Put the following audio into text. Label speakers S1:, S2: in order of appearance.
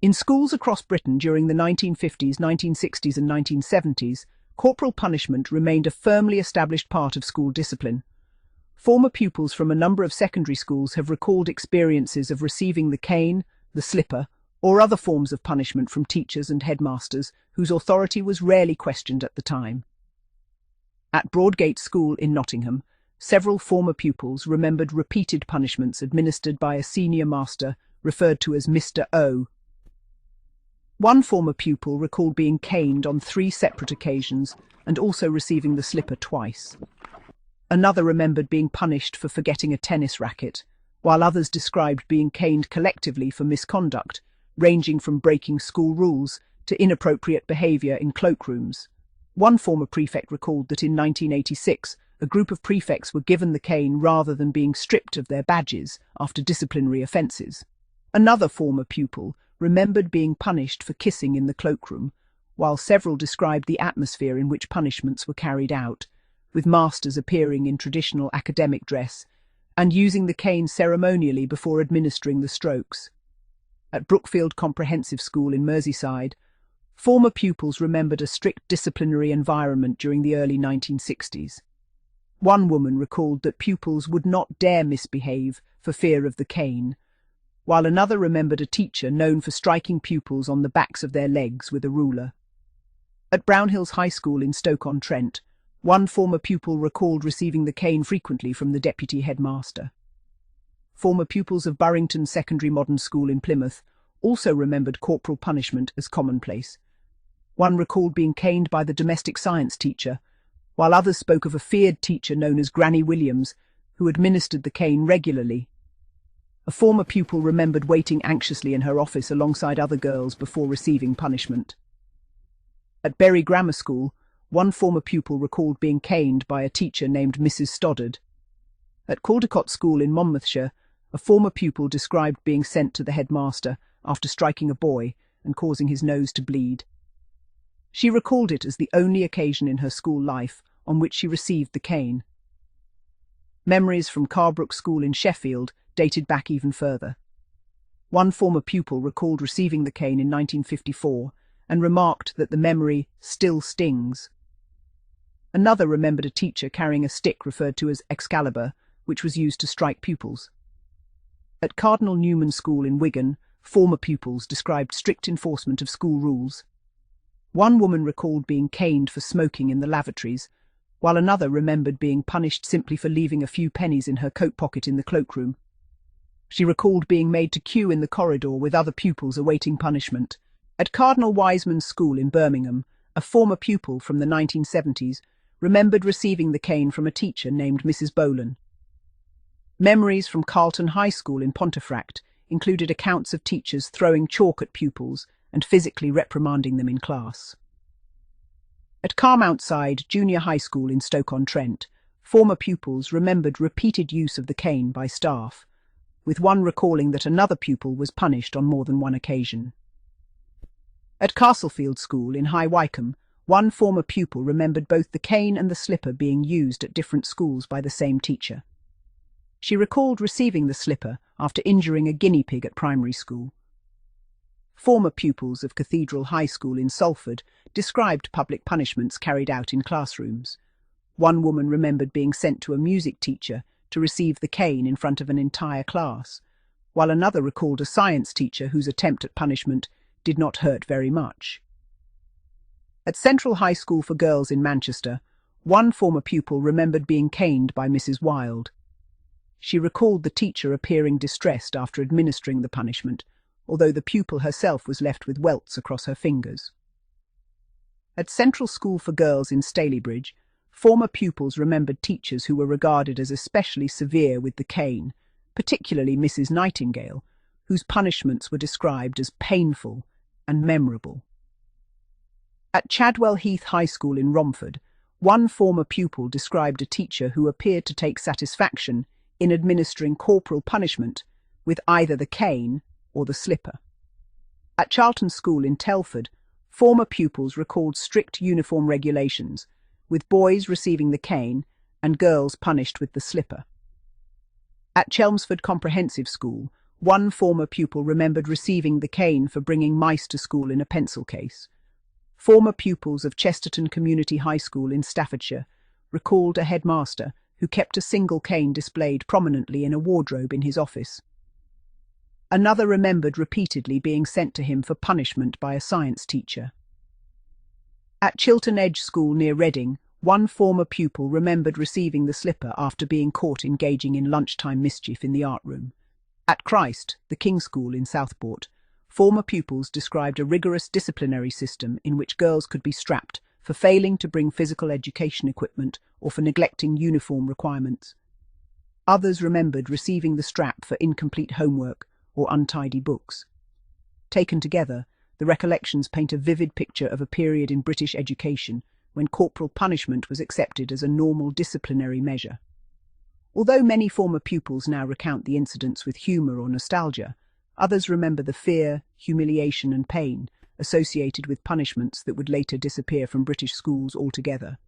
S1: In schools across Britain during the 1950s, 1960s and 1970s, corporal punishment remained a firmly established part of school discipline. Former pupils from a number of secondary schools have recalled experiences of receiving the cane, the slipper, or other forms of punishment from teachers and headmasters whose authority was rarely questioned at the time. At Broadgate School in Nottingham, several former pupils remembered repeated punishments administered by a senior master referred to as Mr. O. One former pupil recalled being caned on 3 separate occasions and also receiving the slipper twice. Another remembered being punished for forgetting a tennis racket, while others described being caned collectively for misconduct, ranging from breaking school rules to inappropriate behaviour in cloakrooms. One former prefect recalled that in 1986, a group of prefects were given the cane rather than being stripped of their badges after disciplinary offences. Another former pupil remembered being punished for kissing in the cloakroom, while several described the atmosphere in which punishments were carried out, with masters appearing in traditional academic dress and using the cane ceremonially before administering the strokes. At Brookfield Comprehensive School in Merseyside, former pupils remembered a strict disciplinary environment during the early 1960s. One woman recalled that pupils would not dare misbehave for fear of the cane, while another remembered a teacher known for striking pupils on the backs of their legs with a ruler. At Brownhills High School in Stoke-on-Trent, one former pupil recalled receiving the cane frequently from the deputy headmaster. Former pupils of Burrington Secondary Modern School in Plymouth also remembered corporal punishment as commonplace. One recalled being caned by the domestic science teacher, while others spoke of a feared teacher known as Granny Williams, who administered the cane regularly. A former pupil remembered waiting anxiously in her office alongside other girls before receiving punishment. At Bury Grammar School, one former pupil recalled being caned by a teacher named Mrs. Stoddard. At Caldecott School in Monmouthshire, a former pupil described being sent to the headmaster after striking a boy and causing his nose to bleed. She recalled it as the only occasion in her school life on which she received the cane. Memories from Carbrook School in Sheffield dated back even further. One former pupil recalled receiving the cane in 1954 and remarked that the memory still stings. Another remembered a teacher carrying a stick referred to as Excalibur, which was used to strike pupils. At Cardinal Newman School in Wigan, former pupils described strict enforcement of school rules. One woman recalled being caned for smoking in the lavatories, while another remembered being punished simply for leaving a few pennies in her coat pocket in the cloakroom. She recalled being made to queue in the corridor with other pupils awaiting punishment. At Cardinal Wiseman School in Birmingham, a former pupil from the 1970s remembered receiving the cane from a teacher named Mrs. Bolan. Memories from Carlton High School in Pontefract included accounts of teachers throwing chalk at pupils and physically reprimanding them in class. At Carmountside Junior High School in Stoke-on-Trent, former pupils remembered repeated use of the cane by staff, with one recalling that another pupil was punished on more than one occasion. At Castlefield School in High Wycombe, one former pupil remembered both the cane and the slipper being used at different schools by the same teacher. She recalled receiving the slipper after injuring a guinea pig at primary school. Former pupils of Cathedral High School in Salford described public punishments carried out in classrooms. One woman remembered being sent to a music teacher to receive the cane in front of an entire class, while another recalled a science teacher whose attempt at punishment did not hurt very much. At Central High School for Girls in Manchester, one former pupil remembered being caned by Mrs. Wilde. She recalled the teacher appearing distressed after administering the punishment, although the pupil herself was left with welts across her fingers. At Central School for Girls in Stalybridge, former pupils remembered teachers who were regarded as especially severe with the cane, particularly Mrs. Nightingale, whose punishments were described as painful and memorable. At Chadwell Heath High School in Romford, one former pupil described a teacher who appeared to take satisfaction in administering corporal punishment with either the cane or the slipper. At Charlton School in Telford, former pupils recalled strict uniform regulations, with boys receiving the cane and girls punished with the slipper. At Chelmsford Comprehensive School, One former pupil remembered receiving the cane for bringing mice to school in a pencil case. Former pupils of Chesterton Community High School in Staffordshire recalled a headmaster who kept a single cane displayed prominently in a wardrobe in his office. Another remembered repeatedly being sent to him for punishment by a science teacher. At Chiltern Edge School near Reading, one former pupil remembered receiving the slipper after being caught engaging in lunchtime mischief in the art room. At Christ, the King's School in Southport, former pupils described a rigorous disciplinary system in which girls could be strapped for failing to bring physical education equipment or for neglecting uniform requirements. Others remembered receiving the strap for incomplete homework or untidy books. Taken together, the recollections paint a vivid picture of a period in British education when corporal punishment was accepted as a normal disciplinary measure. Although many former pupils now recount the incidents with humour or nostalgia, others remember the fear, humiliation and pain associated with punishments that would later disappear from British schools altogether.